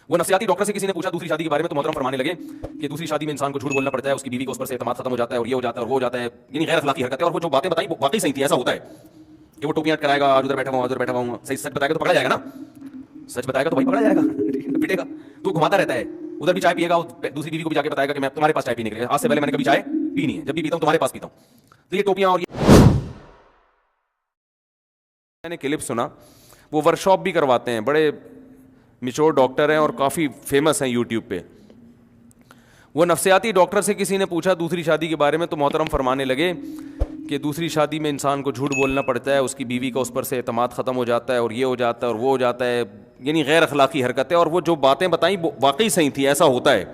وہ نفسیاتی ڈاکٹر سے کسی نے پوچھا دوسری شادی کے بارے میں تو محترم فرمانے لگے کہ دوسری شادی میں انسان کو جھوٹ بولنا پڑتا ہے, اس کی بیوی کو اس پر سے اعتماد ختم ہو جاتا ہے, اور یہ ہو جاتا ہے اور وہ ہو جاتا ہے, یعنی غیر اخلاقی حرکت ہے. اور وہ جو باتیں بتائی واقعی صحیح تھی, ایسا ہوتا ہے کہ وہ ٹوپیاں کرائے گا, آج ادھر بیٹھا ہوا ادھر بیٹھا ہوا, صحیح سچ بتائے گا تو پکڑا جائے گا نا, سچ بتائے گا تو بھائی پکڑا جائے گا, پٹے گا. تو گھماتا رہتا ہے, ادھر بھی چائے پیے گا, دوسری بیوی کو بھی جا کے بتائے گا کہ میں تمہارے پاس چائے پینے کے لیے, آج سے پہلے میں نے کبھی چائے پی نہیں ہے, جب بھی پیتا ہوں تمہارے پاس پیتا ہوں. تو یہ ٹوپیاں. اور میں نے کلپ سنا, وہ ورکشاپ بھی کرواتے ہیں, بڑے میچور ڈاکٹر ہیں اور کافی فیمس ہیں یوٹیوب پہ. وہ نفسیاتی ڈاکٹر سے کسی نے پوچھا دوسری شادی کے بارے میں تو محترم فرمانے لگے کہ دوسری شادی میں انسان کو جھوٹ بولنا پڑتا ہے, اس کی بیوی کا اس پر سے اعتماد ختم ہو جاتا ہے, اور یہ ہو جاتا ہے اور وہ ہو جاتا ہے, یعنی غیر اخلاقی حرکت ہے. اور وہ جو باتیں بتائیں واقعی صحیح تھی. ایسا ہوتا ہے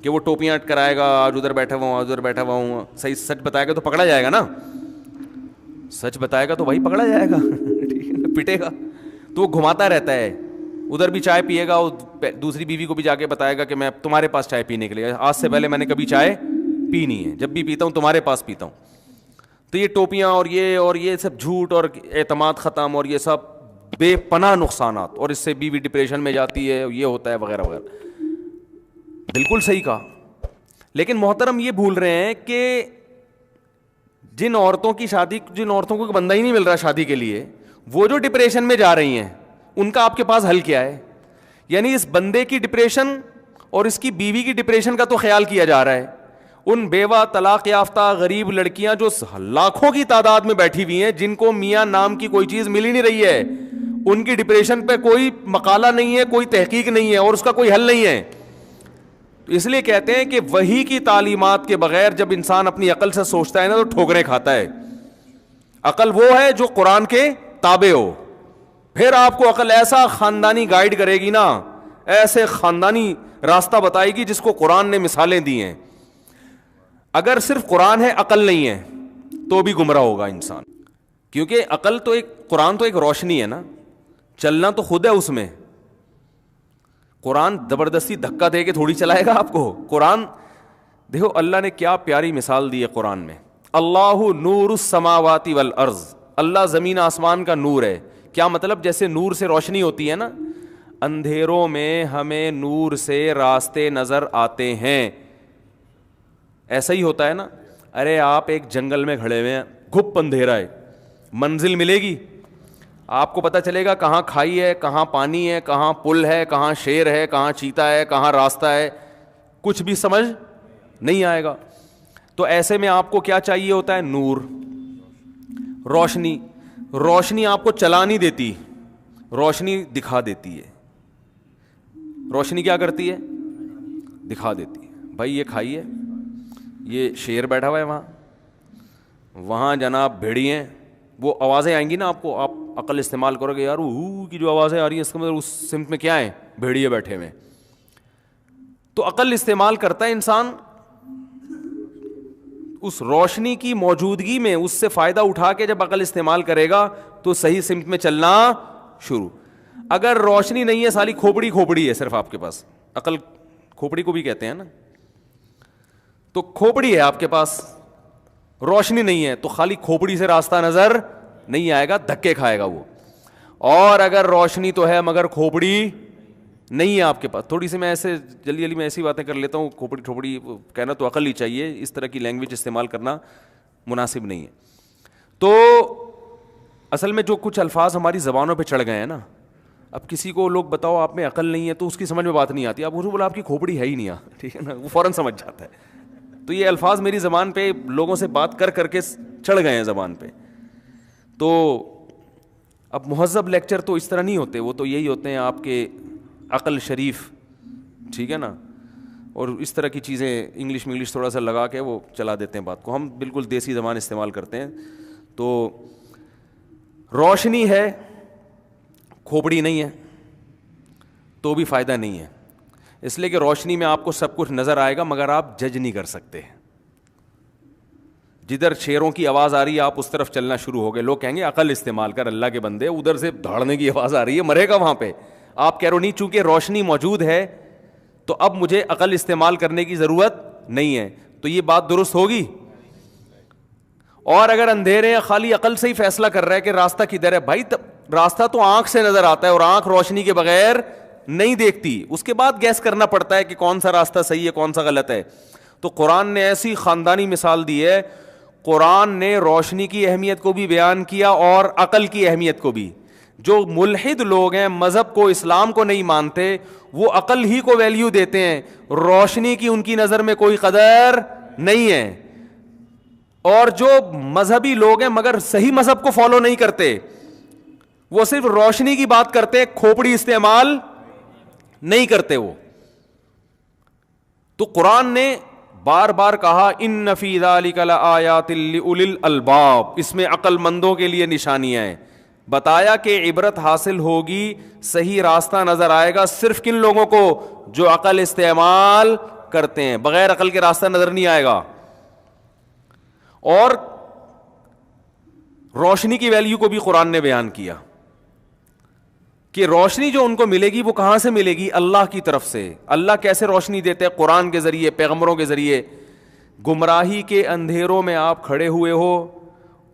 کہ وہ ٹوپیاں کرائے گا, آج ادھر بیٹھا ہوا ہوں ادھر بیٹھا ہوا ہوں, صحیح سچ بتائے گا تو پکڑا جائے گا نا, سچ بتائے گا تو بھائی پکڑا جائے گا, پٹے گا. تو وہ گھماتا رہتا ہے, ادھر بھی چائے پیے گا, دوسری بیوی کو بھی جا کے بتائے گا کہ میں تمہارے پاس چائے پینے کے لیے, آج سے پہلے میں نے کبھی چائے پی نہیں ہے, جب بھی پیتا ہوں تمہارے پاس پیتا ہوں. تو یہ ٹوپیاں اور یہ سب جھوٹ اور اعتماد ختم اور یہ سب بے پناہ نقصانات, اور اس سے بیوی ڈپریشن میں جاتی ہے, یہ ہوتا ہے وغیرہ وغیرہ. بالکل صحیح کہا. لیکن محترم یہ بھول رہے ہیں کہ جن عورتوں کو بندہ ہی نہیں مل رہا شادی کے لیے, وہ جو ڈپریشن میں جا رہی ہیں, ان کا آپ کے پاس حل کیا ہے؟ یعنی اس بندے کی ڈپریشن اور اس کی بیوی کی ڈپریشن کا تو خیال کیا جا رہا ہے. ان بیوہ طلاق یافتہ غریب لڑکیاں جو لاکھوں کی تعداد میں بیٹھی ہوئی ہیں, جن کو میاں نام کی کوئی چیز مل ہی نہیں رہی ہے, ان کی ڈپریشن پہ کوئی مقالہ نہیں ہے, کوئی تحقیق نہیں ہے, اور اس کا کوئی حل نہیں ہے. تو اس لیے کہتے ہیں کہ وحی کی تعلیمات کے بغیر جب انسان اپنی عقل سے سوچتا ہے نا تو ٹھوکریں کھاتا ہے. عقل وہ ہے جو قرآن کے تابع ہو. پھر آپ کو عقل ایسا خاندانی گائیڈ کرے گی نا, ایسے خاندانی راستہ بتائے گی جس کو قرآن نے مثالیں دی ہیں. اگر صرف قرآن ہے عقل نہیں ہے تو بھی گمراہ ہوگا انسان, کیونکہ عقل تو قرآن تو ایک روشنی ہے نا, چلنا تو خود ہے اس میں. قرآن زبردستی دھکا دے کے تھوڑی چلائے گا آپ کو. قرآن دیکھو اللہ نے کیا پیاری مثال دی ہے قرآن میں. اللہ نور السماوات والارض, اللہ زمین آسمان کا نور ہے. کیا مطلب؟ جیسے نور سے روشنی ہوتی ہے نا, اندھیروں میں ہمیں نور سے راستے نظر آتے ہیں, ایسا ہی ہوتا ہے نا. ارے آپ ایک جنگل میں کھڑے ہوئے ہیں, گھپ اندھیرا ہے, منزل ملے گی آپ کو؟ پتہ چلے گا کہاں کھائی ہے, کہاں پانی ہے, کہاں پل ہے, کہاں شیر ہے, کہاں چیتا ہے, کہاں راستہ ہے, کچھ بھی سمجھ نہیں آئے گا. تو ایسے میں آپ کو کیا چاہیے ہوتا ہے؟ نور, روشنی. روشنی آپ کو چلا نہیں دیتی, روشنی دکھا دیتی ہے. روشنی کیا کرتی ہے؟ دکھا دیتی ہے. بھائی یہ کھائیے, یہ شیر بیٹھا ہوا ہے وہاں جناب بھیڑی ہیں, وہ آوازیں آئیں گی نا آپ کو, آپ عقل استعمال کرو گے, یار وہ کی جو آوازیں آ رہی ہیں اس کا مطلب اس سمت میں کیا ہے؟ بھیڑیے بیٹھے ہوئے. تو عقل استعمال کرتا ہے انسان, اس روشنی کی موجودگی میں اس سے فائدہ اٹھا کے جب عقل استعمال کرے گا تو صحیح سمت میں چلنا شروع. اگر روشنی نہیں ہے, سالی کھوپڑی ہے صرف آپ کے پاس, عقل کھوپڑی کو بھی کہتے ہیں نا, تو کھوپڑی ہے آپ کے پاس, روشنی نہیں ہے, تو خالی کھوپڑی سے راستہ نظر نہیں آئے گا, دھکے کھائے گا وہ. اور اگر روشنی تو ہے مگر کھوپڑی نہیں ہے آپ کے پاس, تھوڑی سی میں ایسے جلدی میں ایسی باتیں کر لیتا ہوں, کھوپڑی ٹھوپڑی کہنا تو عقل ہی چاہیے, اس طرح کی لینگویج استعمال کرنا مناسب نہیں ہے. تو اصل میں جو کچھ الفاظ ہماری زبانوں پہ چڑھ گئے ہیں نا, اب کسی کو لوگ بتاؤ آپ میں عقل نہیں ہے تو اس کی سمجھ میں بات نہیں آتی, آپ اسے بولا آپ کی کھوپڑی ہے ہی نہیں, ٹھیک ہے نا, وہ فوراً سمجھ جاتا ہے. تو یہ الفاظ میری زبان پہ لوگوں سے بات کر کے چڑھ گئے ہیں زبان پہ. تو اب مہذب لیکچر تو اس طرح نہیں ہوتے, وہ تو یہی ہوتے ہیں آپ کے عقل شریف, ٹھیک ہے نا, اور اس طرح کی چیزیں انگلش تھوڑا سا لگا کے وہ چلا دیتے ہیں بات کو. ہم بالکل دیسی زبان استعمال کرتے ہیں. تو روشنی ہے, کھوپڑی نہیں ہے تو بھی فائدہ نہیں ہے, اس لیے کہ روشنی میں آپ کو سب کچھ نظر آئے گا مگر آپ جج نہیں کر سکتے. جدھر شیروں کی آواز آ رہی ہے آپ اس طرف چلنا شروع ہو گئے, لوگ کہیں گے عقل استعمال کر, اللہ کے بندے ادھر سے دھاڑنے کی آواز آ رہی ہے, مرے گا وہاں پہ. آپ کہہ رہے ہو نہیں, چونکہ روشنی موجود ہے تو اب مجھے عقل استعمال کرنے کی ضرورت نہیں ہے, تو یہ بات درست ہوگی. اور اگر اندھیرے ہیں, خالی عقل سے ہی فیصلہ کر رہا ہے کہ راستہ کدھر ہے, بھائی راستہ تو آنکھ سے نظر آتا ہے, اور آنکھ روشنی کے بغیر نہیں دیکھتی, اس کے بعد گیس کرنا پڑتا ہے کہ کون سا راستہ صحیح ہے کون سا غلط ہے. تو قرآن نے ایسی خاندانی مثال دی ہے, قرآن نے روشنی کی اہمیت کو بھی بیان کیا اور عقل کی اہمیت کو بھی. جو ملحد لوگ ہیں, مذہب کو اسلام کو نہیں مانتے, وہ عقل ہی کو ویلیو دیتے ہیں, روشنی کی ان کی نظر میں کوئی قدر نہیں ہے. اور جو مذہبی لوگ ہیں مگر صحیح مذہب کو فالو نہیں کرتے, وہ صرف روشنی کی بات کرتے, کھوپڑی استعمال نہیں کرتے وہ. تو قرآن نے بار بار کہا ان فی ذلک لآیات لأولی الالباب, اس میں عقل مندوں کے لیے نشانیاں ہیں. بتایا کہ عبرت حاصل ہوگی, صحیح راستہ نظر آئے گا صرف کن لوگوں کو, جو عقل استعمال کرتے ہیں. بغیر عقل کے راستہ نظر نہیں آئے گا. اور روشنی کی ویلیو کو بھی قرآن نے بیان کیا کہ روشنی جو ان کو ملے گی وہ کہاں سے ملے گی, اللہ کی طرف سے. اللہ کیسے روشنی دیتے ہیں؟ قرآن کے ذریعے, پیغمبروں کے ذریعے. گمراہی کے اندھیروں میں آپ کھڑے ہوئے ہو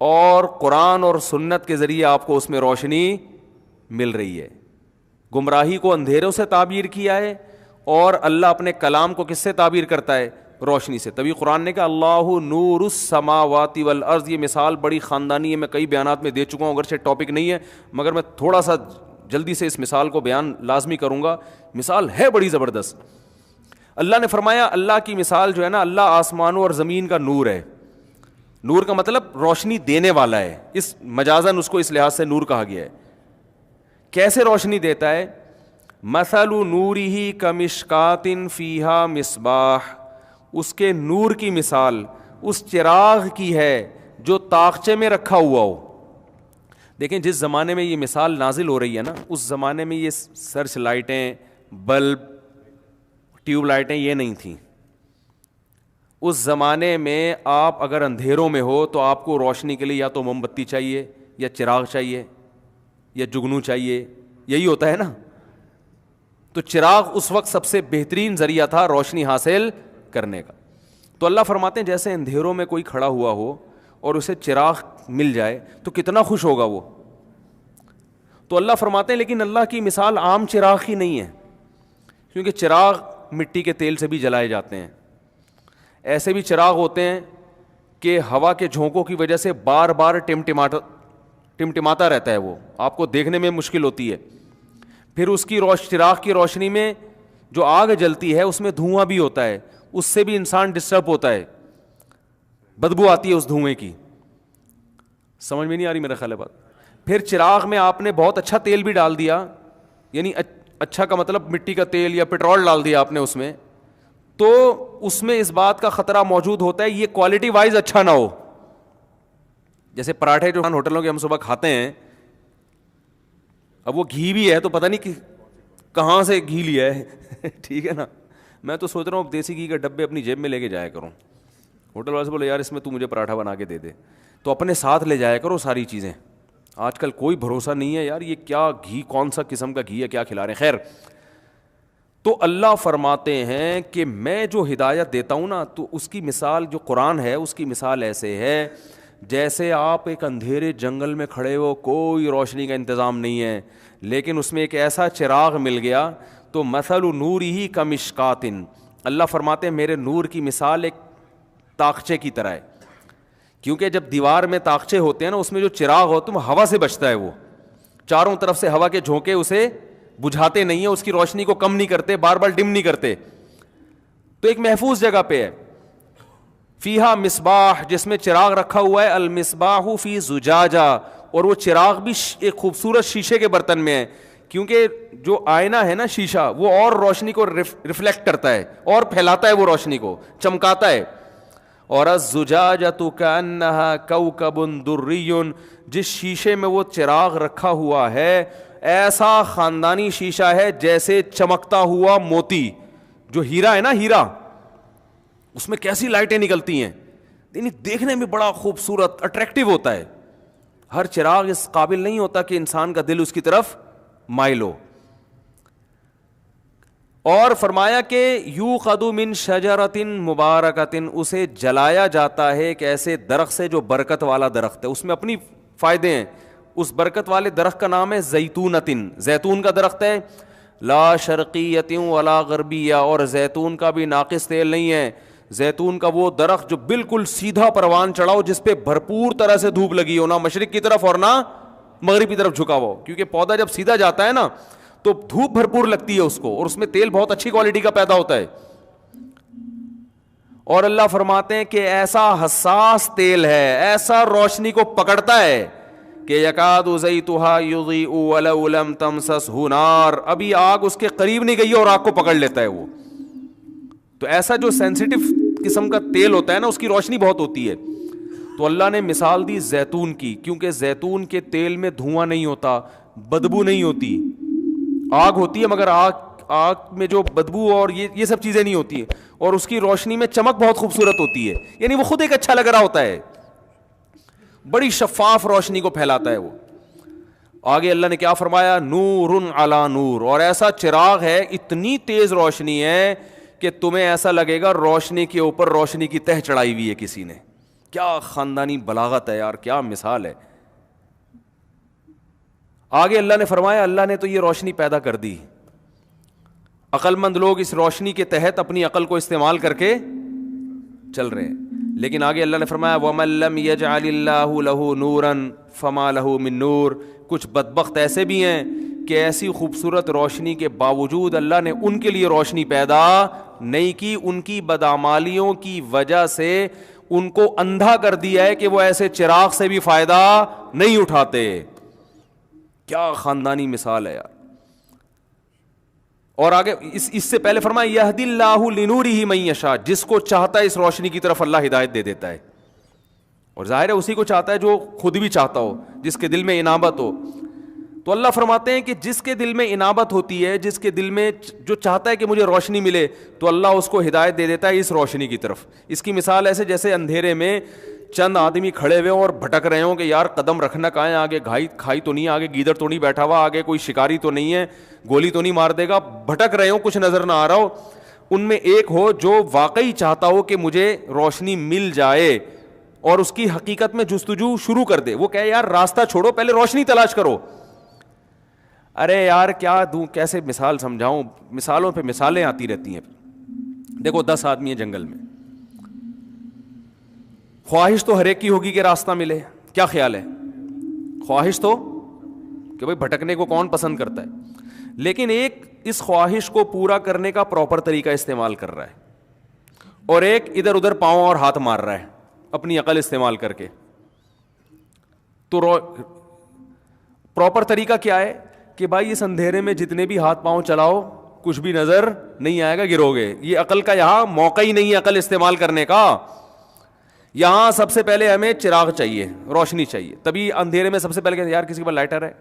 اور قرآن اور سنت کے ذریعے آپ کو اس میں روشنی مل رہی ہے. گمراہی کو اندھیروں سے تعبیر کیا ہے اور اللہ اپنے کلام کو کس سے تعبیر کرتا ہے؟ روشنی سے. تبھی قرآن نے کہا اللہ نور السماوات والارض. یہ مثال بڑی خاندانی ہے, میں کئی بیانات میں دے چکا ہوں, اگرچہ ٹاپک نہیں ہے مگر میں تھوڑا سا جلدی سے اس مثال کو بیان لازمی کروں گا. مثال ہے بڑی زبردست. اللہ نے فرمایا اللہ کی مثال جو ہے نا, اللہ آسمانوں اور زمین کا نور ہے. نور کا مطلب روشنی دینے والا ہے, اس مجازن اس کو اس لحاظ سے نور کہا گیا ہے. کیسے روشنی دیتا ہے؟ مثل نورہ کمشکات فیہا مصباح, اس کے نور کی مثال اس چراغ کی ہے جو طاقچے میں رکھا ہوا ہو. دیکھیں جس زمانے میں یہ مثال نازل ہو رہی ہے نا, اس زمانے میں یہ سرچ لائٹیں, بلب, ٹیوب لائٹیں یہ نہیں تھیں. اس زمانے میں آپ اگر اندھیروں میں ہو تو آپ کو روشنی کے لیے یا تو موم بتی چاہیے یا چراغ چاہیے یا جگنو چاہیے, یہی ہوتا ہے نا. تو چراغ اس وقت سب سے بہترین ذریعہ تھا روشنی حاصل کرنے کا. تو اللہ فرماتے ہیں جیسے اندھیروں میں کوئی کھڑا ہوا ہو اور اسے چراغ مل جائے تو کتنا خوش ہوگا وہ. تو اللہ فرماتے ہیں لیکن اللہ کی مثال عام چراغ ہی نہیں ہے, کیونکہ چراغ مٹی کے تیل سے بھی جلائے جاتے ہیں. ایسے بھی چراغ ہوتے ہیں کہ ہوا کے جھونکوں کی وجہ سے بار بار ٹمٹماتا رہتا ہے, وہ آپ کو دیکھنے میں مشکل ہوتی ہے. پھر اس کی چراغ کی روشنی میں جو آگ جلتی ہے اس میں دھواں بھی ہوتا ہے, اس سے بھی انسان ڈسٹرب ہوتا ہے, بدبو آتی ہے اس دھوئیں کی. سمجھ میں نہیں آ رہی میرا خیال ہے بات. پھر چراغ میں آپ نے بہت اچھا تیل بھی ڈال دیا, یعنی اچھا کا مطلب مٹی کا تیل یا پیٹرول ڈال دیا آپ نے اس میں, تو اس میں اس بات کا خطرہ موجود ہوتا ہے یہ کوالٹی وائز اچھا نہ ہو. جیسے پراٹھے جو ہوٹلوں کے ہم صبح کھاتے ہیں, اب وہ گھی بھی ہے تو پتہ نہیں کہاں سے گھی لیا ہے ٹھیک ہے نا. میں تو سوچ رہا ہوں دیسی گھی کے ڈبے اپنی جیب میں لے کے جایا کروں. ہوٹل والے سے بولے یار اس میں تو مجھے پراٹھا بنا کے دے دے, تو اپنے ساتھ لے جایا کرو ساری چیزیں. آج کل کوئی بھروسہ نہیں ہے یار, یہ کیا گھی, کون سا قسم کا گھی ہے, کیا کھلا رہے ہیں. خیر, تو اللہ فرماتے ہیں کہ میں جو ہدایت دیتا ہوں نا, تو اس کی مثال جو قرآن ہے اس کی مثال ایسے ہے جیسے آپ ایک اندھیرے جنگل میں کھڑے ہو, کوئی روشنی کا انتظام نہیں ہے, لیکن اس میں ایک ایسا چراغ مل گیا. تو مثل نورہ کمشکات, اللہ فرماتے ہیں میرے نور کی مثال ایک طاقچے کی طرح ہے. کیونکہ جب دیوار میں طاقچے ہوتے ہیں نا, اس میں جو چراغ ہوتا ہے وہ ہوا سے بچتا ہے, وہ چاروں طرف سے ہوا کے جھونکے اسے بجھاتے نہیں ہیں, اس کی روشنی کو کم نہیں کرتے, بار بار ڈم نہیں کرتے. تو ایک محفوظ جگہ پہ ہے. فیہا مصباح, جس میں چراغ رکھا ہوا ہے. المصباح فی زجاجہ, اور وہ چراغ بھی ایک خوبصورت شیشے کے برتن میں ہے, کیونکہ جو آئینہ ہے نا شیشہ, وہ اور روشنی کو ریفلیکٹ کرتا ہے اور پھیلاتا ہے, وہ روشنی کو چمکاتا ہے. اور الزجاجۃ کأنہا کوکب دری, جس شیشے میں وہ چراغ رکھا ہوا ہے ایسا خاندانی شیشہ ہے جیسے چمکتا ہوا موتی. جو ہیرا ہے نا, ہیرا, اس میں کیسی لائٹیں نکلتی ہیں, یعنی دیکھنے میں بڑا خوبصورت اٹریکٹیو ہوتا ہے. ہر چراغ اس قابل نہیں ہوتا کہ انسان کا دل اس کی طرف مائل ہو. اور فرمایا کہ یوقد من شجرۃ مبارکۃ, اسے جلایا جاتا ہے ایک ایسے درخت سے جو برکت والا درخت ہے, اس میں اپنی فائدے ہیں. اس برکت والے درخت کا نام ہے زیتونۃ, زیتون کا درخت ہے. لا شرقیۃ ولا غربیہ، اور زیتون کا بھی ناقص تیل نہیں ہے. زیتون کا وہ درخت جو بالکل سیدھا پروان چڑھا ہو، جس پہ بھرپور طرح سے دھوپ لگی ہو، نہ مشرق کی طرف اور نہ مغرب کی طرف جھکا ہوا ہو، کیونکہ پودا جب سیدھا جاتا ہے نا تو دھوپ بھرپور لگتی ہے اس کو، اور اس میں تیل بہت اچھی کوالٹی کا پیدا ہوتا ہے. اور اللہ فرماتے ہیں کہ ایسا حساس تیل ہے، ایسا روشنی کو پکڑتا ہے کہ یکاد زیتھا یضیء ولو لم تمسسہ نار، ابھی آگ اس کے قریب نہیں گئی اور آگ کو پکڑ لیتا ہے وہ. تو ایسا جو سینسیٹیو قسم کا تیل ہوتا ہے نا، اس کی روشنی بہت ہوتی ہے. تو اللہ نے مثال دی زیتون کی، کیونکہ زیتون کے تیل میں دھواں نہیں ہوتا، بدبو نہیں ہوتی. آگ ہوتی ہے مگر آگ میں جو بدبو اور یہ سب چیزیں نہیں ہوتی ہیں، اور اس کی روشنی میں چمک بہت خوبصورت ہوتی ہے، یعنی وہ خود ایک اچھا لگ رہا ہوتا ہے، بڑی شفاف روشنی کو پھیلاتا ہے وہ. آگے اللہ نے کیا فرمایا؟ نور علی نور، اور ایسا چراغ ہے، اتنی تیز روشنی ہے کہ تمہیں ایسا لگے گا روشنی کے اوپر روشنی کی تہ چڑھائی ہوئی ہے کسی نے. کیا خاندانی بلاغت ہے یار، کیا مثال ہے. آگے اللہ نے فرمایا اللہ نے تو یہ روشنی پیدا کر دی، عقل مند لوگ اس روشنی کے تحت اپنی عقل کو استعمال کر کے چل رہے ہیں. لیکن آگے اللہ نے فرمایا وَمَن لَّمْ يَجْعَلِ اللَّهُ لَهُ نُورًا فَمَا لَهُ مِن نُور. کچھ بدبخت ایسے بھی ہیں کہ ایسی خوبصورت روشنی کے باوجود اللہ نے ان کے لیے روشنی پیدا نہیں کی، ان کی بدعمالیوں کی وجہ سے ان کو اندھا کر دیا ہے کہ وہ ایسے چراغ سے بھی فائدہ نہیں اٹھاتے. کیا خاندانی مثال ہے یار. اور آگے اس سے پہلے فرمایا یہدی اللہ لنورہ من یشاء، جس کو چاہتا ہے اس روشنی کی طرف اللہ ہدایت دے دیتا ہے. اور ظاہر ہے اسی کو چاہتا ہے جو خود بھی چاہتا ہو، جس کے دل میں انابت ہو. تو اللہ فرماتے ہیں کہ جس کے دل میں انابت ہوتی ہے، جس کے دل میں جو چاہتا ہے کہ مجھے روشنی ملے، تو اللہ اس کو ہدایت دے دیتا ہے اس روشنی کی طرف. اس کی مثال ایسے جیسے اندھیرے میں چند آدمی کھڑے ہوئے اور بھٹک رہے ہوں کہ یار قدم رکھنا کہاں ہے، آگے کھائی تو نہیں، آگے گیدڑ تو نہیں بیٹھا ہوا، آگے کوئی شکاری تو نہیں ہے، گولی تو نہیں مار دے گا، بھٹک رہے ہوں، کچھ نظر نہ آ رہا ہو. ان میں ایک ہو جو واقعی چاہتا ہو کہ مجھے روشنی مل جائے اور اس کی حقیقت میں جستجو شروع کر دے. وہ کہے یار راستہ چھوڑو، پہلے روشنی تلاش کرو. ارے یار کیا دوں، کیسے مثال سمجھاؤں، مثالوں پہ مثالیں آتی رہتی ہیں. دیکھو 10 آدمی ہیں جنگل میں، خواہش تو ہر ایک کی ہوگی کہ راستہ ملے. کیا خیال ہے؟ خواہش تو کہ بھائی بھٹکنے کو کون پسند کرتا ہے، لیکن ایک اس خواہش کو پورا کرنے کا پراپر طریقہ استعمال کر رہا ہے، اور ایک ادھر ادھر پاؤں اور ہاتھ مار رہا ہے اپنی عقل استعمال کر کے. تو پراپر طریقہ کیا ہے کہ بھائی اس اندھیرے میں جتنے بھی ہاتھ پاؤں چلاؤ کچھ بھی نظر نہیں آئے گا، گرو گے. یہ عقل کا یہاں موقع ہی نہیں ہے عقل استعمال کرنے کا. یہاں سب سے پہلے ہمیں چراغ چاہیے، روشنی چاہیے. تبھی اندھیرے میں سب سے پہلے کہتے ہیں یار کسی کے پاس لائٹر ہے،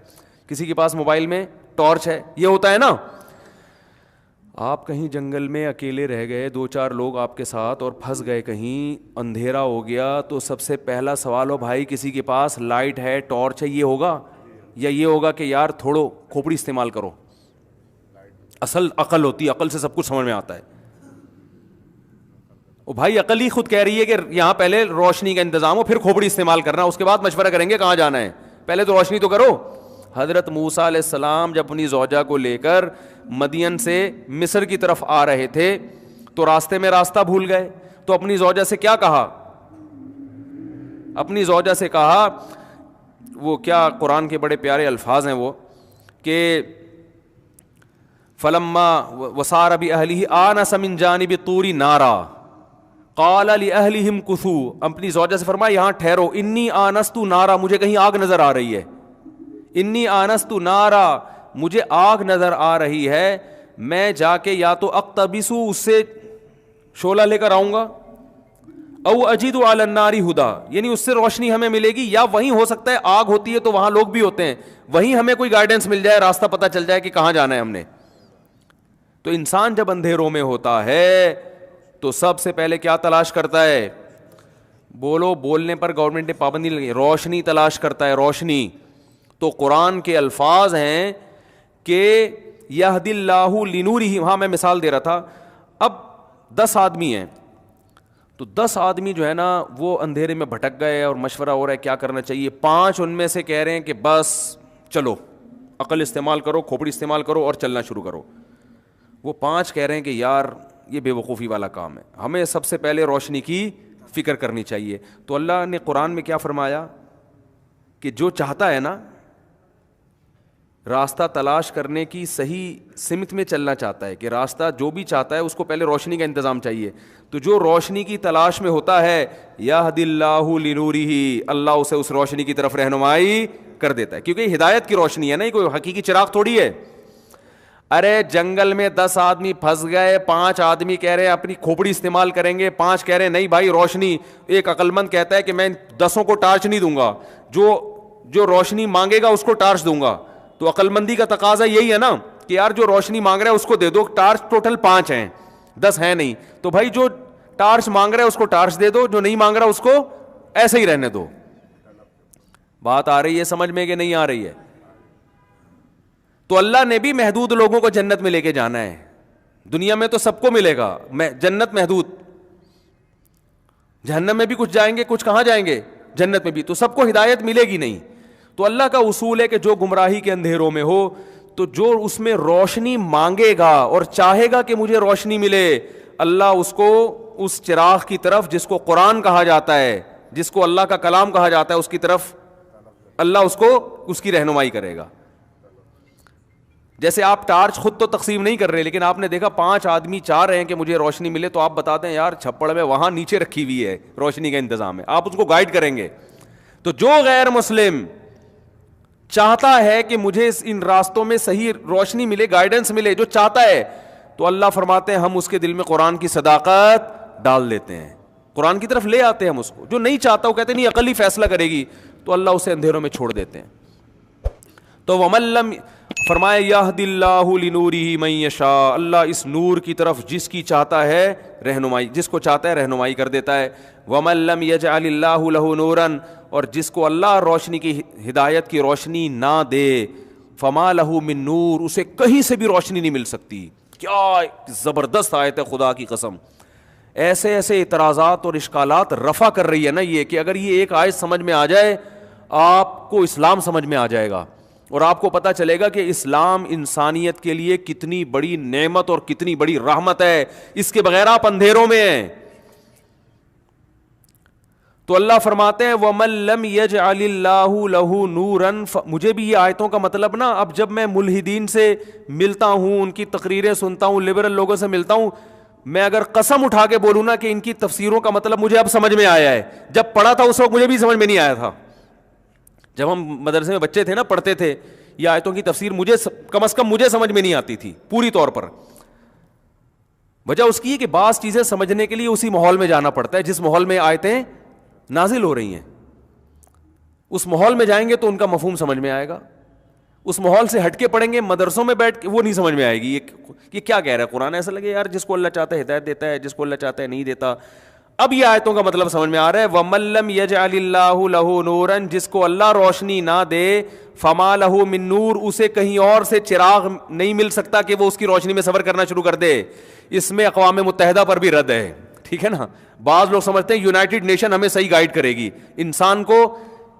کسی کے پاس موبائل میں ٹارچ ہے. یہ ہوتا ہے نا. آپ کہیں جنگل میں اکیلے رہ گئے، 2-4 لوگ آپ کے ساتھ، اور پھنس گئے کہیں، اندھیرا ہو گیا، تو سب سے پہلا سوال ہو بھائی کسی کے پاس لائٹ ہے، ٹارچ ہے، یہ ہوگا یا یہ ہوگا کہ یار تھوڑو کھوپڑی استعمال کرو. اصل عقل ہوتی ہے، عقل سے سب کچھ سمجھ میں آتا ہے. وہ بھائی عقل ہی خود کہہ رہی ہے کہ یہاں پہلے روشنی کا انتظام ہو، پھر کھوپڑی استعمال کرنا، اس کے بعد مشورہ کریں گے کہاں جانا ہے، پہلے تو روشنی تو کرو. حضرت موسیٰ علیہ السلام جب اپنی زوجہ کو لے کر مدین سے مصر کی طرف آ رہے تھے تو راستے میں راستہ بھول گئے. تو اپنی زوجہ سے کیا کہا؟ اپنی زوجہ سے کہا، وہ کیا قرآن کے بڑے پیارے الفاظ ہیں وہ، کہ فلما وسار بأہلہ آنس من جانب الطور نارا قال لأہلہم کثوا. اپنی زوجہ سے فرمایا یہاں ٹھہرو، انی آنست نارا، مجھے کہیں آگ نظر آ رہی ہے، انی آنست نارا، مجھے آگ نظر آ رہی ہے، میں جا کے یا تو اقتبسو، اس سے شعلہ لے کر آؤں گا، او اجد علی النار ہدا، یعنی اس سے روشنی ہمیں ملے گی، یا وہیں ہو سکتا ہے آگ ہوتی ہے تو وہاں لوگ بھی ہوتے ہیں، وہیں ہمیں کوئی گائیڈنس مل جائے، راستہ پتہ چل جائے کہ کہاں جانا ہے ہم نے. تو انسان جب اندھیروں میں ہوتا ہے تو سب سے پہلے کیا تلاش کرتا ہے؟ بولو، بولنے پر گورنمنٹ نے پابندی لگی، روشنی تلاش کرتا ہے، روشنی. تو قرآن کے الفاظ ہیں کہ یہدی اللہ لنورہ. ہاں میں مثال دے رہا تھا. اب 10 آدمی ہیں، تو 10 آدمی جو ہے نا وہ اندھیرے میں بھٹک گئے اور مشورہ ہو رہا ہے کیا کرنا چاہیے. 5 ان میں سے کہہ رہے ہیں کہ بس چلو عقل استعمال کرو, کھوپڑی استعمال کرو اور چلنا شروع کرو. وہ 5 کہہ رہے ہیں کہ یار یہ بے وقوفی والا کام ہے, ہمیں سب سے پہلے روشنی کی فکر کرنی چاہیے. تو اللہ نے قرآن میں کیا فرمایا کہ جو چاہتا ہے نا راستہ تلاش کرنے کی صحیح سمت میں چلنا چاہتا ہے, کہ راستہ جو بھی چاہتا ہے اس کو پہلے روشنی کا انتظام چاہیے. تو جو روشنی کی تلاش میں ہوتا ہے یہدی اللہ لنورہ, اللہ اسے اس روشنی کی طرف رہنمائی کر دیتا ہے, کیونکہ ہدایت کی روشنی ہے نا, یہ کوئی حقیقی چراغ تھوڑی ہے. ارے جنگل میں 10 آدمی پھنس گئے, 5 آدمی کہہ رہے ہیں اپنی کھوپڑی استعمال کریں گے, 5 کہہ رہے ہیں نہیں بھائی روشنی. ایک عقل مند کہتا ہے کہ میں 10 کو ٹارچ نہیں دوں گا, جو روشنی مانگے گا اس کو ٹارچ دوں گا. تو عقل مندی کا تقاضا یہی ہے نا کہ یار جو روشنی مانگ رہا ہے اس کو دے دو. ٹارچ ٹوٹل 5 ہیں, 10 ہیں نہیں, تو بھائی جو ٹارچ مانگ رہا ہے اس کو ٹارچ دے دو, جو نہیں مانگ رہا اس کو ایسے ہی رہنے دو. بات آ رہی ہے سمجھ میں کہ نہیں آ رہی ہے؟ تو اللہ نے بھی محدود لوگوں کو جنت میں لے کے جانا ہے. دنیا میں تو سب کو ملے گا, جنت محدود, جہنم میں بھی کچھ جائیں گے, کچھ کہاں جائیں گے, جنت میں بھی. تو سب کو ہدایت ملے گی نہیں. تو اللہ کا اصول ہے کہ جو گمراہی کے اندھیروں میں ہو تو جو اس میں روشنی مانگے گا اور چاہے گا کہ مجھے روشنی ملے, اللہ اس کو اس چراغ کی طرف جس کو قرآن کہا جاتا ہے, جس کو اللہ کا کلام کہا جاتا ہے, اس کی طرف اللہ اس کو اس کی رہنمائی کرے گا. جیسے آپ ٹارچ خود تو تقسیم نہیں کر رہے, لیکن آپ نے دیکھا 5 آدمی چاہ رہے ہیں کہ مجھے روشنی ملے, تو آپ بتا دیں یار چھپڑ میں وہاں نیچے رکھی ہوئی ہے روشنی کا انتظام ہے, آپ اس کو گائیڈ کریں گے. تو جو غیر مسلم چاہتا ہے کہ مجھے ان راستوں میں صحیح روشنی ملے, گائیڈنس ملے, جو چاہتا ہے, تو اللہ فرماتے ہیں ہم اس کے دل میں قرآن کی صداقت ڈال دیتے ہیں, قرآن کی طرف لے آتے ہیں ہم اس کو. جو نہیں چاہتا وہ کہتے ہیں نہیں عقل ہی فیصلہ کرے گی, تو اللہ اسے اندھیروں میں چھوڑ دیتے ہیں. تو وَمَن لَّمْ فرمائے یہدی اللہ لنورہ من یشاء, اللہ اس نور کی طرف جس کی چاہتا ہے رہنمائی, جس کو چاہتا ہے رہنمائی کر دیتا ہے. وَمَن لَّمْ يَجْعَلِ اللَّهُ لَهُ نُورًا, اور جس کو اللہ روشنی کی ہدایت کی روشنی نہ دے, فَمَا لَهُ مِن نور, اسے کہیں سے بھی روشنی نہیں مل سکتی. کیا زبردست آیت ہے خدا کی قسم. ایسے ایسے اعتراضات اور اشکالات رفع کر رہی ہے نا یہ, کہ اگر یہ ایک آیت سمجھ میں آ جائے آپ کو اسلام سمجھ میں آ جائے گا, اور آپ کو پتا چلے گا کہ اسلام انسانیت کے لیے کتنی بڑی نعمت اور کتنی بڑی رحمت ہے. اس کے بغیر آپ اندھیروں میں ہیں. تو اللہ فرماتے ہیں وَمَن لَّمْ يَجْعَلِ اللَّهُ لَهُ نُورًا. مجھے بھی یہ آیتوں کا مطلب نا, اب جب میں ملحدین سے ملتا ہوں, ان کی تقریریں سنتا ہوں, لبرل لوگوں سے ملتا ہوں, میں اگر قسم اٹھا کے بولوں نا کہ ان کی تفسیروں کا مطلب مجھے اب سمجھ میں آیا ہے, جب پڑھا تھا اس وقت مجھے بھی سمجھ میں نہیں آیا تھا. جب ہم مدرسے میں بچے تھے نا, پڑھتے تھے, یہ آیتوں کی تفسیر مجھے کم از کم مجھے سمجھ میں نہیں آتی تھی پوری طور پر. وجہ اس کی ہے کہ بعض چیزیں سمجھنے کے لیے اسی ماحول میں جانا پڑتا ہے جس ماحول میں آیتیں نازل ہو رہی ہیں. اس ماحول میں جائیں گے تو ان کا مفہوم سمجھ میں آئے گا. اس ماحول سے ہٹ کے پڑھیں گے مدرسوں میں بیٹھ کے, وہ نہیں سمجھ میں آئے گی یہ کیا کہہ رہا ہے قرآن. ایسا لگے یار جس کو اللہ چاہتا ہے ہدایت دیتا ہے, جس کو اللہ چاہتا ہے نہیں دیتا. اب یہ آیتوں کا مطلب سمجھ میں آ رہا ہے. وَمَن لَّمْ يَجْعَلِ اللَّهُ لَهُ نُورًا, جس کو اللہ روشنی نہ دے, فَمَا لَهُ مِن نور, اسے کہیں اور سے چراغ نہیں مل سکتا کہ وہ اس کی روشنی میں سفر کرنا شروع کر دے. اس میں اقوام متحدہ پر بھی رد ہے, ٹھیک ہے نا. بعض لوگ سمجھتے ہیں یونائٹڈ نیشن ہمیں صحیح گائیڈ کرے گی, انسان کو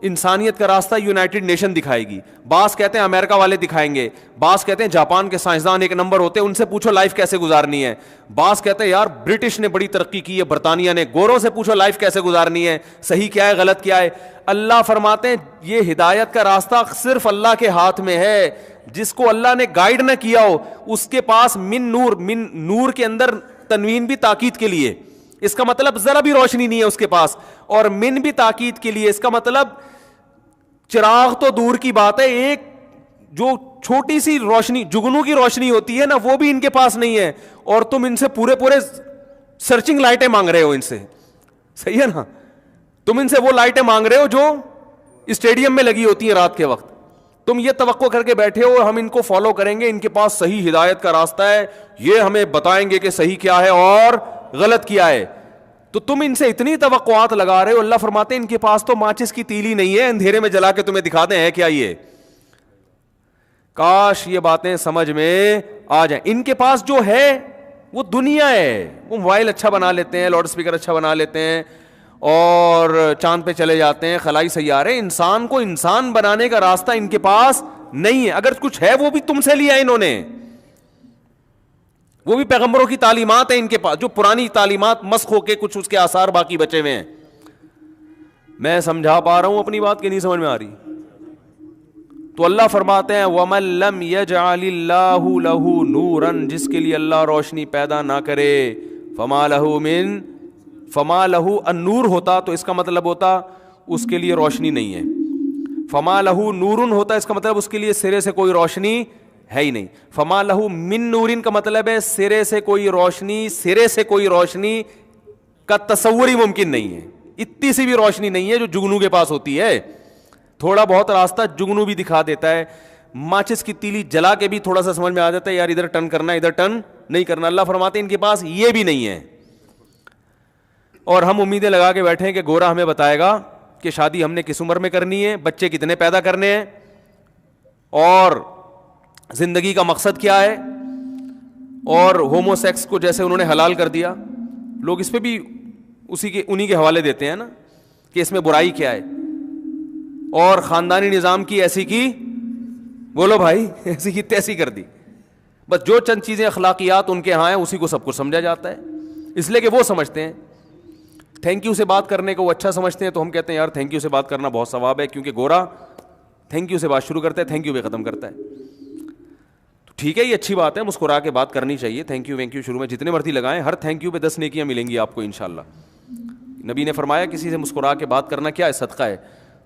انسانیت کا راستہ یونائٹڈ نیشن دکھائے گی. بعض کہتے ہیں امریکہ والے دکھائیں گے, بعض کہتے ہیں جاپان کے سائنسدان ایک نمبر ہوتے ہیں, ان سے پوچھو لائف کیسے گزارنی ہے. بعض کہتے ہیں یار برٹش نے بڑی ترقی کی ہے, برطانیہ نے, گوروں سے پوچھو لائف کیسے گزارنی ہے, صحیح کیا ہے غلط کیا ہے. اللہ فرماتے ہیں یہ ہدایت کا راستہ صرف اللہ کے ہاتھ میں ہے. جس کو اللہ نے گائیڈ نہ کیا ہو اس کے پاس من نور کے اندر تنوین بھی تاکید کے لیے, اس کا مطلب ذرا بھی روشنی نہیں ہے اس کے پاس, اور من بھی تاکید کے لیے, اس کا مطلب چراغ تو دور کی بات ہے, ایک جو چھوٹی سی روشنی جگنو کی روشنی ہوتی ہے نا وہ بھی ان کے پاس نہیں ہے, اور تم ان سے پورے سرچنگ لائٹیں مانگ رہے ہو ان سے. صحیح ہے نا, تم ان سے وہ لائٹیں مانگ رہے ہو جو اسٹیڈیم میں لگی ہوتی ہیں رات کے وقت. تم یہ توقع کر کے بیٹھے ہو ہم ان کو فالو کریں گے, ان کے پاس صحیح ہدایت کا راستہ ہے, یہ ہمیں بتائیں گے کہ صحیح کیا ہے اور غلط کیا ہے. تو تم ان سے اتنی توقعات لگا رہے ہو. اللہ فرماتے ہیں ان کے پاس تو ماچس کی تیلی نہیں ہے, اندھیرے میں جلا کے تمہیں دکھا دیں ہے کیا یہ. کاش یہ باتیں سمجھ میں آ جائیں. ان کے پاس جو ہے وہ دنیا ہے, وہ موبائل اچھا بنا لیتے ہیں, لاؤڈ اسپیکر اچھا بنا لیتے ہیں, اور چاند پہ چلے جاتے ہیں, خلائی سیارے. انسان کو انسان بنانے کا راستہ ان کے پاس نہیں ہے. اگر کچھ ہے وہ بھی تم سے لیا انہوں نے, وہ بھی پیغمبروں کی تعلیمات ہیں ان کے پاس, جو پرانی تعلیمات مسخ ہو کے کچھ اس کے آثار باقی بچے ہوئے ہیں. میں سمجھا پا رہا ہوں اپنی بات کہ نہیں سمجھ میں آ رہی؟ تو اللہ فرماتے ہیں وَمَن لَّمْ يَجْعَلِ اللَّهُ لَهُ نُورًا, جس کے لیے اللہ روشنی پیدا نہ کرے, فَمَا لَهُ النور ہوتا تو اس کا مطلب ہوتا اس کے لیے روشنی نہیں ہے. فَمَا لَهُ نُورٌ ہوتا اس کا مطلب اس کے لیے سرے سے کوئی روشنی ہے ہی نہیں. فَمَا لَهُ مِن نُورٍ کا مطلب ہے سرے سے کوئی روشنی کا تصور ہی ممکن نہیں ہے. اتنی سی بھی روشنی نہیں ہے جو جگنو کے پاس ہوتی ہے. تھوڑا بہت راستہ جگنو بھی دکھا دیتا ہے, ماچس کی تیلی جلا کے بھی تھوڑا سا سمجھ میں آ جاتا ہے یار ادھر ٹرن کرنا ہے, ادھر ٹرن نہیں کرنا. اللہ فرماتے ہیں ان کے پاس یہ بھی نہیں ہے. اور ہم امیدیں لگا کے بیٹھے ہیں کہ گورا ہمیں بتائے گا کہ شادی ہم نے کس عمر میں کرنی ہے, بچے کتنے پیدا کرنے ہیں, اور زندگی کا مقصد کیا ہے, اور ہومو سیکس کو جیسے انہوں نے حلال کر دیا, لوگ اس پہ بھی انہی کے حوالے دیتے ہیں نا کہ اس میں برائی کیا ہے, اور خاندانی نظام کی ایسی کی, بولو بھائی, ایسی کی تیسی کر دی. بس جو چند چیزیں اخلاقیات ان کے ہاں ہیں اسی کو سب کچھ سمجھا جاتا ہے, اس لیے کہ وہ سمجھتے ہیں تھینک یو سے بات کرنے کو وہ اچھا سمجھتے ہیں. تو ہم کہتے ہیں یار تھینک یو سے بات کرنا بہت ثواب ہے, کیونکہ گورا تھینک یو سے بات شروع کرتا ہے, تھینک یو پہ ختم کرتا ہے. تو ٹھیک ہے, یہ اچھی بات ہے, مسکرا کے بات کرنی چاہیے. تھینک یو وینک یو شروع میں جتنے مرضی لگائیں, ہر تھینک یو پہ 10 نیکیاں ملیں گی آپ کو انشاءاللہ. نبی نے فرمایا کسی سے مسکرا کے بات کرنا کیا ہے, صدقہ ہے.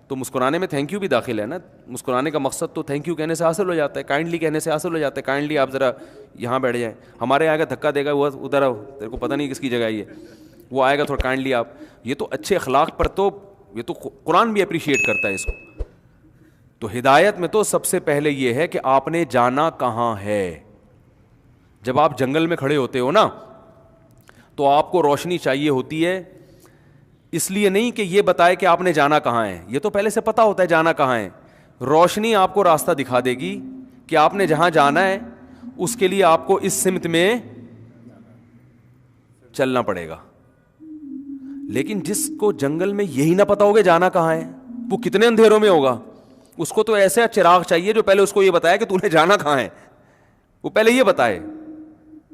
تو مسکرانے میں تھینک یو بھی داخل ہے نا. مسکرانے کا مقصد تو تھینک یو کہنے سے حاصل ہو جاتا ہے, کائنڈلی کہنے سے حاصل ہو جاتا ہے. کائنڈلی آپ ذرا یہاں بیٹھ جائیں, ہمارے آگے دھکا دے گا وہ ادھر, تیرے کو پتہ نہیں کس کی جگہ یہ, وہ آئے گا تھوڑا کائنڈلی آپ. یہ تو اچھے اخلاق پر تو یہ تو قرآن بھی اپریشیٹ کرتا ہے اس کو. تو ہدایت میں تو سب سے پہلے یہ ہے کہ آپ نے جانا کہاں ہے. جب آپ جنگل میں کھڑے ہوتے ہو نا تو آپ کو روشنی چاہیے ہوتی ہے, اس لیے نہیں کہ یہ بتائے کہ آپ نے جانا کہاں ہے, یہ تو پہلے سے پتا ہوتا ہے جانا کہاں ہے. روشنی آپ کو راستہ دکھا دے گی کہ آپ نے جہاں جانا ہے اس کے لیے آپ کو اس سمت میں چلنا پڑے گا. لیکن جس کو جنگل میں یہی نہ پتا ہوگا جانا کہاں ہے, وہ کتنے اندھیروں میں ہوگا. اس کو تو ایسا چراغ چاہیے جو پہلے اس کو یہ بتائے کہ تو نے جانا کہاں ہے. وہ پہلے یہ بتائے,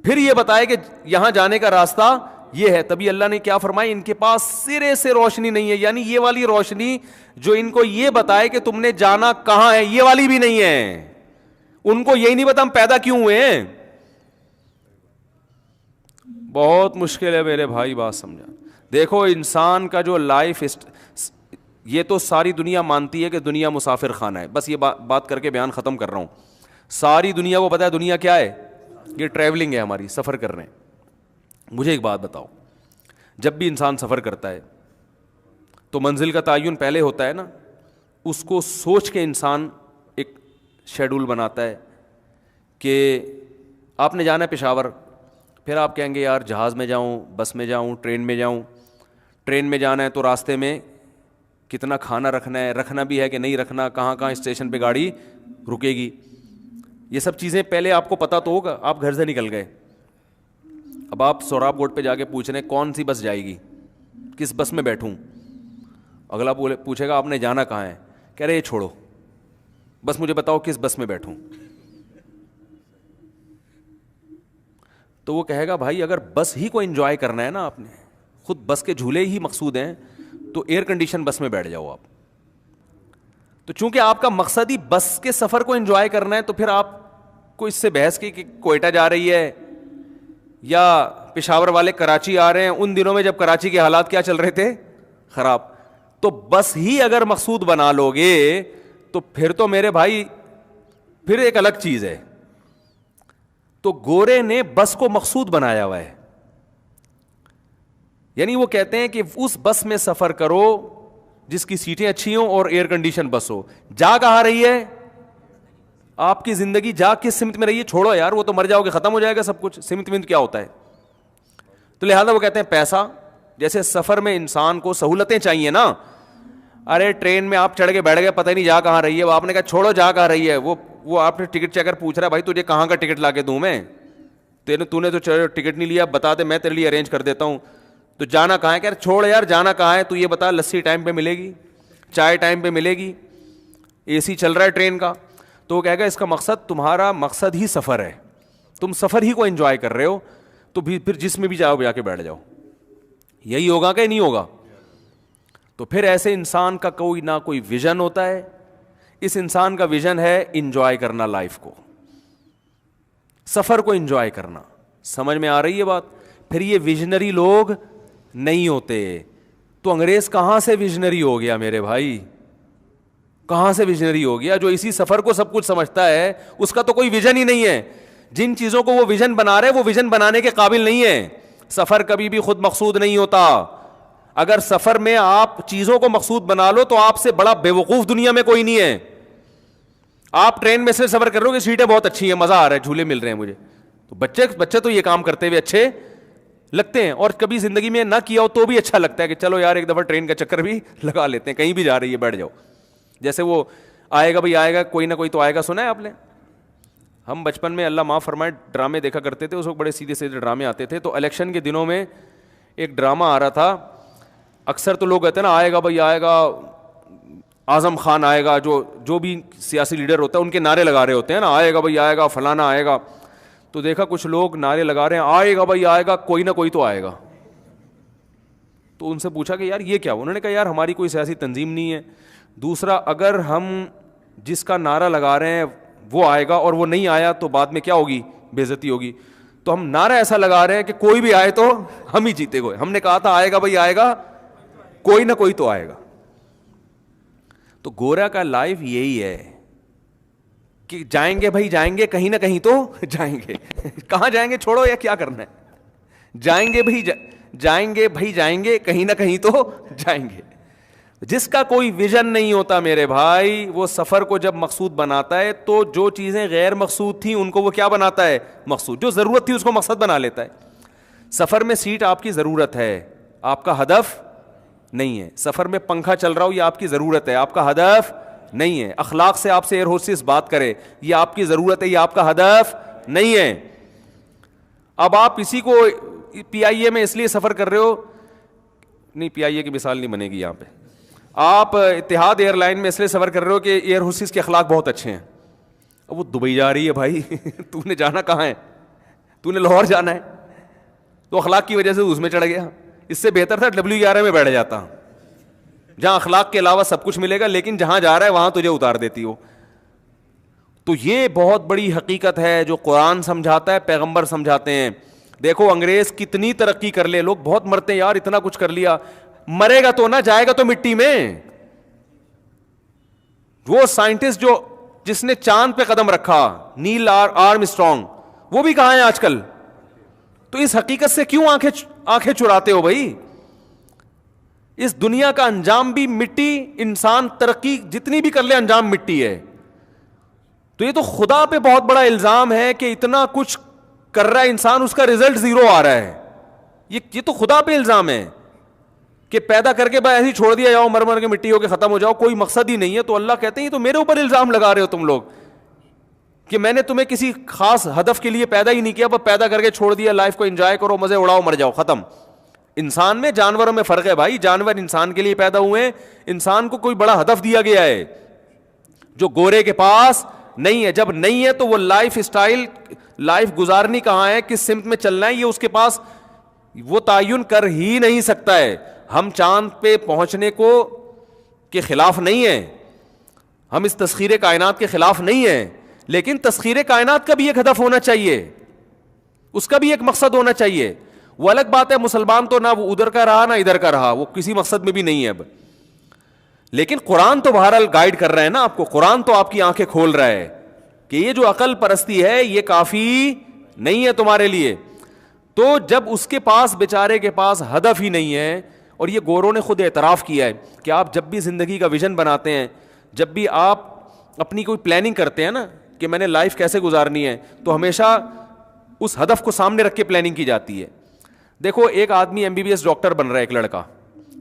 پھر یہ بتائے کہ یہاں جانے کا راستہ یہ ہے. تبھی اللہ نے کیا فرمایا, ان کے پاس سرے سے روشنی نہیں ہے. یعنی یہ والی روشنی جو ان کو یہ بتائے کہ تم نے جانا کہاں ہے, یہ والی بھی نہیں ہے. ان کو یہی نہیں پتا ہم پیدا کیوں ہوئے ہیں. بہت مشکل ہے میرے بھائی بات سمجھا. دیکھو انسان کا جو لائف, یہ تو ساری دنیا مانتی ہے کہ دنیا مسافر خانہ ہے. بس یہ بات کر کے بیان ختم کر رہا ہوں. ساری دنیا کو پتا ہے دنیا کیا ہے, یہ ٹریولنگ ہے ہماری, سفر کر رہے ہیں. مجھے ایک بات بتاؤ, جب بھی انسان سفر کرتا ہے تو منزل کا تعین پہلے ہوتا ہے نا, اس کو سوچ کے انسان ایک شیڈول بناتا ہے کہ آپ نے جانا ہے پشاور, پھر آپ کہیں گے یار جہاز میں جاؤں, بس میں جاؤں, ٹرین میں جاؤں. ٹرین میں جانا ہے تو راستے میں کتنا کھانا رکھنا ہے, رکھنا بھی ہے کہ نہیں رکھنا, کہاں کہاں اسٹیشن پہ گاڑی رکے گی, یہ سب چیزیں پہلے آپ کو پتہ تو ہوگا. آپ گھر سے نکل گئے, اب آپ سوراب گوٹ پہ جا کے پوچھ رہے ہیں کون سی بس جائے گی, کس بس میں بیٹھوں. اگلا پوچھے گا آپ نے جانا کہاں ہے, کہہ رہے یہ چھوڑو, بس مجھے بتاؤ کس بس میں بیٹھوں. تو وہ کہے گا بھائی اگر بس ہی کو انجوائے کرنا ہے نا, آپ نے خود بس کے جھولے ہی مقصود ہیں, تو ایئر کنڈیشن بس میں بیٹھ جاؤ آپ. تو چونکہ آپ کا مقصد ہی بس کے سفر کو انجوائے کرنا ہے, تو پھر آپ کو اس سے بحث کی کہ کوئٹہ جا رہی ہے یا پشاور والے کراچی آ رہے ہیں. ان دنوں میں جب کراچی کے حالات کیا چل رہے تھے, خراب. تو بس ہی اگر مقصود بنا لو گے تو پھر تو میرے بھائی پھر ایک الگ چیز ہے. تو گورے نے بس کو مقصود بنایا ہوا ہے. یعنی وہ کہتے ہیں کہ اس بس میں سفر کرو جس کی سیٹیں اچھی ہوں اور ایئر کنڈیشن بس ہو. جا کہاں رہی ہے آپ کی زندگی, جا کس سمت میں رہی ہے, چھوڑو یار وہ تو مر جاؤ گے, ختم ہو جائے گا سب کچھ. سمت کیا ہوتا ہے. تو لہذا وہ کہتے ہیں پیسہ, جیسے سفر میں انسان کو سہولتیں چاہیے نا. ارے ٹرین میں آپ چڑھ کے بیٹھ گئے, پتہ نہیں جا کہاں رہی ہے, وہ آپ نے کہا چھوڑو جا کہاں رہی ہے. وہ آپ نے ٹکٹ چیکر پوچھ رہا ہے بھائی تجھے کہاں کا ٹکٹ لا کے دوں میں, تو نے تو ٹکٹ نہیں لیا, بتا دے میں تیرے لیے ارینج کر دیتا ہوں. تو جانا کہاں ہے, کہ چھوڑ یار جانا کہاں ہے, تو یہ بتا لسی ٹائم پہ ملے گی, چائے ٹائم پہ ملے گی, اے سی چل رہا ہے ٹرین کا. تو وہ کہے گا اس کا مقصد, تمہارا مقصد ہی سفر ہے, تم سفر ہی کو انجوائے کر رہے ہو, تو پھر جس میں بھی جاؤ جا کے بیٹھ جاؤ. یہی ہوگا کہ نہیں ہوگا؟ تو پھر ایسے انسان کا کوئی نہ کوئی ویژن ہوتا ہے. اس انسان کا ویژن ہے انجوائے کرنا لائف کو, سفر کو انجوائے کرنا. سمجھ میں آ رہی ہے بات؟ پھر یہ ویژنری لوگ نہیں ہوتے. تو انگریز کہاں سے ویژنری ہو گیا میرے بھائی؟ کہاں سے ویژنری ہو گیا؟ جو اسی سفر کو سب کچھ سمجھتا ہے, اس کا تو کوئی ویژن ہی نہیں ہے. جن چیزوں کو وہ ویژن بنا رہے, وہ ویژن بنانے کے قابل نہیں ہے. سفر کبھی بھی خود مقصود نہیں ہوتا. اگر سفر میں آپ چیزوں کو مقصود بنا لو تو آپ سے بڑا بے وقوف دنیا میں کوئی نہیں ہے. آپ ٹرین میں سے سفر کر رہے ہو کہ سیٹیں بہت اچھی ہیں, مزہ آ رہا ہے, جھولے مل رہے ہیں مجھے, تو بچے تو یہ کام کرتے ہوئے اچھے لگتے ہیں, اور کبھی زندگی میں نہ کیا ہو تو بھی اچھا لگتا ہے کہ چلو یار ایک دفعہ ٹرین کا چکر بھی لگا لیتے ہیں, کہیں بھی جا رہی ہے بیٹھ جاؤ. جیسے وہ آئے گا بھائی آئے گا, کوئی نہ کوئی تو آئے گا, سنا ہے آپ نے؟ ہم بچپن میں اللہ معاف فرمائے ڈرامے دیکھا کرتے تھے, اس وقت بڑے سیدھے سیدھے ڈرامے آتے تھے. تو الیکشن کے دنوں میں ایک ڈرامہ آ رہا تھا, اکثر تو لوگ کہتے ہیں نا آئے گا بھائی آئے گا, اعظم خان آئے گا, جو بھی سیاسی لیڈر ہوتا ہے ان کے نعرے لگا رہے ہوتے ہیں نا, آئے گا بھائی آئے گا, فلانا آئے گا. تو دیکھا کچھ لوگ نعرے لگا رہے ہیں آئے گا بھائی آئے گا, کوئی نہ کوئی تو آئے گا. تو ان سے پوچھا کہ یار یہ کیا؟ انہوں نے کہا یار ہماری کوئی سیاسی تنظیم نہیں ہے. دوسرا, اگر ہم جس کا نعرہ لگا رہے ہیں وہ آئے گا اور وہ نہیں آیا تو بعد میں کیا ہوگی؟ بے عزتی ہوگی. تو ہم نعرہ ایسا لگا رہے ہیں کہ کوئی بھی آئے تو ہم ہی جیتے گئے. ہم نے کہا تھا آئے گا بھائی آئے گا, کوئی نہ کوئی تو آئے گا. تو گورا کا لائف یہی ہے کہ جائیں گے بھائی جائیں گے, کہیں نہ کہیں تو جائیں گے. کہاں جائیں گے چھوڑو, یا کیا کرنا ہے, جائیں گے بھائی جائیں گے بھائی جائیں گے, کہیں نہ کہیں تو جائیں گے. جس کا کوئی ویژن نہیں ہوتا میرے بھائی, وہ سفر کو جب مقصود بناتا ہے تو جو چیزیں غیر مقصود تھیں ان کو وہ کیا بناتا ہے؟ مقصود. جو ضرورت تھی اس کو مقصد بنا لیتا ہے. سفر میں سیٹ آپ کی ضرورت ہے, آپ کا ہدف نہیں ہے. سفر میں پنکھا چل رہا ہو یہ آپ کی ضرورت ہے, آپ کا ہدف نہیں ہے. اخلاق سے آپ سے ایئر ہوسٹس بات کرے یہ آپ کی ضرورت ہے, یہ آپ کا ہدف نہیں ہے. اب آپ اسی کو پی آئی اے میں اس لیے سفر کر رہے ہو, نہیں پی آئی اے کی مثال نہیں بنے گی یہاں پہ. آپ اتحاد ایئر لائن میں اس لیے سفر کر رہے ہو کہ ایئر ہوسٹس کے اخلاق بہت اچھے ہیں. اب وہ دبئی جا رہی ہے بھائی, تو نے جانا کہاں ہے؟ تو نے لاہور جانا ہے, تو اخلاق کی وجہ سے اس میں چڑھ گیا. اس سے بہتر تھا WI11 میں بیٹھ جاتا, جہاں اخلاق کے علاوہ سب کچھ ملے گا, لیکن جہاں جا رہا ہے وہاں تجھے اتار دیتی ہو. تو یہ بہت بڑی حقیقت ہے جو قرآن سمجھاتا ہے, پیغمبر سمجھاتے ہیں. دیکھو انگریز کتنی ترقی کر لے, لوگ بہت مرتے ہیں یار, اتنا کچھ کر لیا, مرے گا تو نہ, جائے گا تو مٹی میں. وہ سائنٹسٹ جس نے چاند پہ قدم رکھا, نیل آرم اسٹرانگ, وہ بھی کہاں ہیں آج کل؟ تو اس حقیقت سے کیوں آنکھیں چراتے ہو بھائی؟ اس دنیا کا انجام بھی مٹی, انسان ترقی جتنی بھی کر لے انجام مٹی ہے. تو یہ تو خدا پہ بہت بڑا الزام ہے کہ اتنا کچھ کر رہا ہے انسان, اس کا رزلٹ زیرو آ رہا ہے. یہ تو خدا پہ الزام ہے کہ پیدا کر کے بھائی ایسے ہی چھوڑ دیا جاؤ, مر مر کے مٹی ہو کے ختم ہو جاؤ, کوئی مقصد ہی نہیں ہے. تو اللہ کہتے ہیں یہ تو میرے اوپر الزام لگا رہے ہو تم لوگ کہ میں نے تمہیں کسی خاص ہدف کے لیے پیدا ہی نہیں کیا, بس پیدا کر کے چھوڑ دیا, لائف کو انجوائے کرو, مزے اڑاؤ, مر جاؤ, ختم. انسان میں جانوروں میں فرق ہے بھائی, جانور انسان کے لیے پیدا ہوئے ہیں, انسان کو کوئی بڑا ہدف دیا گیا ہے جو گورے کے پاس نہیں ہے. جب نہیں ہے تو وہ لائف اسٹائل, لائف گزارنی کہاں ہے, کس سمت میں چلنا ہے, یہ اس کے پاس وہ تعین کر ہی نہیں سکتا ہے. ہم چاند پہ پہنچنے کو کے خلاف نہیں ہیں, ہم اس تسخیر کائنات کے خلاف نہیں ہیں, لیکن تسخیر کائنات کا بھی ایک ہدف ہونا چاہیے, اس کا بھی ایک مقصد ہونا چاہیے. وہ الگ بات ہے, مسلمان تو نہ وہ ادھر کا رہا نہ ادھر کا رہا, وہ کسی مقصد میں بھی نہیں ہے اب. لیکن قرآن تو بہرحال گائیڈ کر رہا ہے نا آپ کو, قرآن تو آپ کی آنکھیں کھول رہا ہے کہ یہ جو عقل پرستی ہے یہ کافی نہیں ہے تمہارے لیے. تو جب اس کے پاس بیچارے کے پاس ہدف ہی نہیں ہے, اور یہ گوروں نے خود اعتراف کیا ہے کہ آپ جب بھی زندگی کا ویژن بناتے ہیں, جب بھی آپ اپنی کوئی پلاننگ کرتے ہیں نا کہ میں نے لائف کیسے گزارنی ہے, تو ہمیشہ اس ہدف کو سامنے رکھ کے پلاننگ کی جاتی ہے. دیکھو ایک آدمی MBBS ڈاکٹر بن رہا ہے, ایک لڑکا,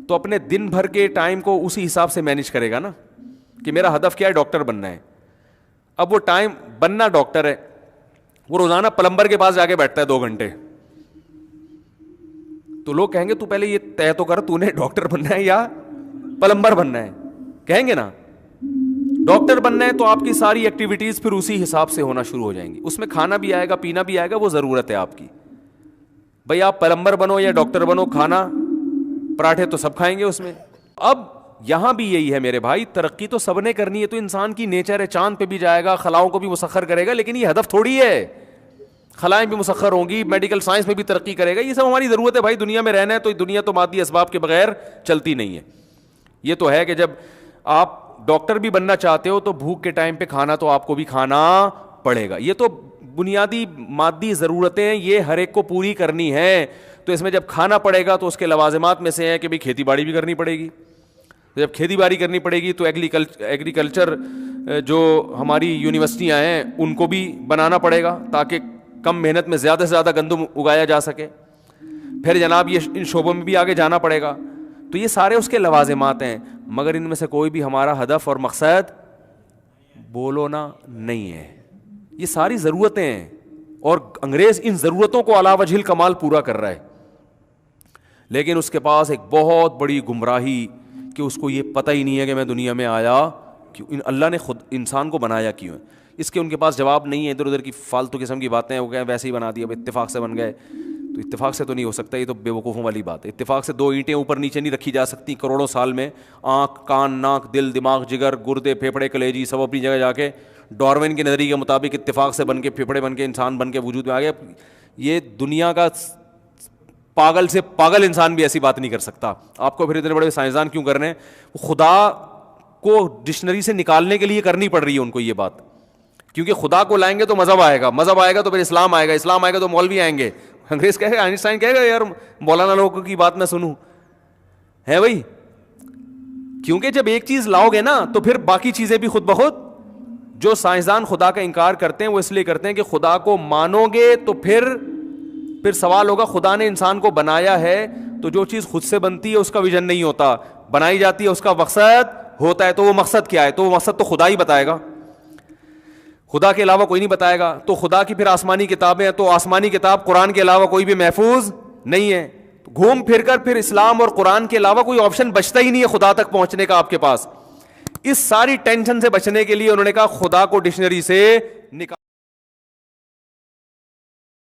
تو اپنے دن بھر کے ٹائم کو اسی حساب سے مینیج کرے گا نا کہ میرا ہدف کیا ہے, ڈاکٹر بننا ہے. اب وہ ٹائم بننا ڈاکٹر ہے, وہ روزانہ پلمبر کے پاس جا کے بیٹھتا ہے 2 گھنٹے. تو لوگ کہیں گے تو پہلے یہ طے تو کر, تو نے ڈاکٹر بننا ہے یا پلمبر بننا ہے, کہیں گے نا. ڈاکٹر بننا ہے تو آپ کی ساری ایکٹیویٹیز پھر اسی حساب سے ہونا شروع ہو جائیں گی. اس میں کھانا بھی آئے گا, پینا بھی آئے گا, وہ ضرورت ہے آپ کی. بھائی آپ پلمبر بنو یا ڈاکٹر بنو, کھانا پراٹھے تو سب کھائیں گے اس میں. اب یہاں بھی یہی ہے میرے بھائی, ترقی تو سب نے کرنی ہے, تو انسان کی نیچر ہے, چاند پہ بھی جائے گا, خلاؤں کو بھی مسخر کرے گا, لیکن یہ ہدف تھوڑی ہے. خلائیں بھی مسخر ہوں گی, میڈیکل سائنس میں بھی ترقی کرے گا, یہ سب ہماری ضرورت ہے بھائی. دنیا میں رہنا ہے تو دنیا تو مادی اسباب کے بغیر چلتی نہیں ہے. یہ تو ہے کہ جب آپ ڈاکٹر بھی بننا چاہتے ہو تو بھوک کے ٹائم پہ کھانا تو آپ کو بھی کھانا پڑے گا. یہ تو بنیادی مادی ضرورتیں ہیں, یہ ہر ایک کو پوری کرنی ہے. تو اس میں جب کھانا پڑے گا تو اس کے لوازمات میں سے ہے کہ بھئی کھیتی باڑی بھی کرنی پڑے گی. جب کھیتی باڑی کرنی پڑے گی تو ایگریکلچر جو ہماری یونیورسٹیاں ہیں ان کو بھی بنانا پڑے گا تاکہ کم محنت میں زیادہ سے زیادہ گندم اگایا جا سکے. پھر جناب یہ ان شعبوں میں بھی آگے جانا پڑے گا. تو یہ سارے اس کے لوازمات ہیں, مگر ان میں سے کوئی بھی ہمارا ہدف اور مقصد بولو نا نہیں ہے. یہ ساری ضرورتیں ہیں اور انگریز ان ضرورتوں کو علی وجہ الکمال پورا کر رہا ہے. لیکن اس کے پاس ایک بہت بڑی گمراہی کہ اس کو یہ پتہ ہی نہیں ہے کہ میں دنیا میں آیا کیوں, اللہ نے خود انسان کو بنایا کیوں ہے. اس کے ان کے پاس جواب نہیں ہے. ادھر ادھر کی فالتو قسم کی باتیں ہیں, وہ کہیں ویسے ہی بنا دیا, اتفاق سے بن گئے. تو اتفاق سے تو نہیں ہو سکتا, یہ تو بے وقوفوں والی بات ہے. اتفاق سے 2 اینٹیں اوپر نیچے نہیں رکھی جا سکتی کروڑوں سال میں. آنکھ, کان, ناک, دل, دماغ, جگر, گردے, پھیپھڑے, کلیجی سب اپنی جگہ جا کے ڈارون کے نظریے کے مطابق اتفاق سے بن کے پھیپھڑے بن کے انسان بن کے وجود میں آ گیا. یہ دنیا کا پاگل سے پاگل انسان بھی ایسی بات نہیں کر سکتا. آپ کو پھر اتنے بڑے سائنسدان کیوں کرنے ہیں؟ خدا کو ڈکشنری سے نکالنے کے لیے کرنی پڑ رہی ہے ان کو یہ بات, کیونکہ خدا کو لائیں گے تو مذہب آئے گا, مذہب آئے گا تو پھر اسلام آئے گا, اسلام آئے گا تو مولوی آئیں گے. انگریز کہے گا, آئنسٹائن کہے گا یار مولانا لوگوں کی بات میں سنوں ہے بھائی. کیونکہ جب ایک چیز لاؤ گے نا تو پھر باقی چیزیں بھی خود بخود. جو سائنسدان خدا کا انکار کرتے ہیں وہ اس لیے کرتے ہیں کہ خدا کو مانو گے تو پھر سوال ہوگا, خدا نے انسان کو بنایا ہے تو جو چیز خود سے بنتی ہے اس کا ویژن نہیں ہوتا, بنائی جاتی ہے اس کا مقصد ہوتا ہے. تو وہ مقصد کیا ہے؟ تو وہ مقصد تو خدا ہی بتائے گا, خدا کے علاوہ کوئی نہیں بتائے گا. تو خدا کی پھر آسمانی کتابیں ہیں, تو آسمانی کتاب قرآن کے علاوہ کوئی بھی محفوظ نہیں ہے. گھوم پھر کر پھر اسلام اور قرآن کے علاوہ کوئی آپشن بچتا ہی نہیں ہے خدا تک پہنچنے کا آپ کے پاس. اس ساری ٹینشن سے بچنے کے لیے انہوں نے کہا خدا کو ڈکشنری سے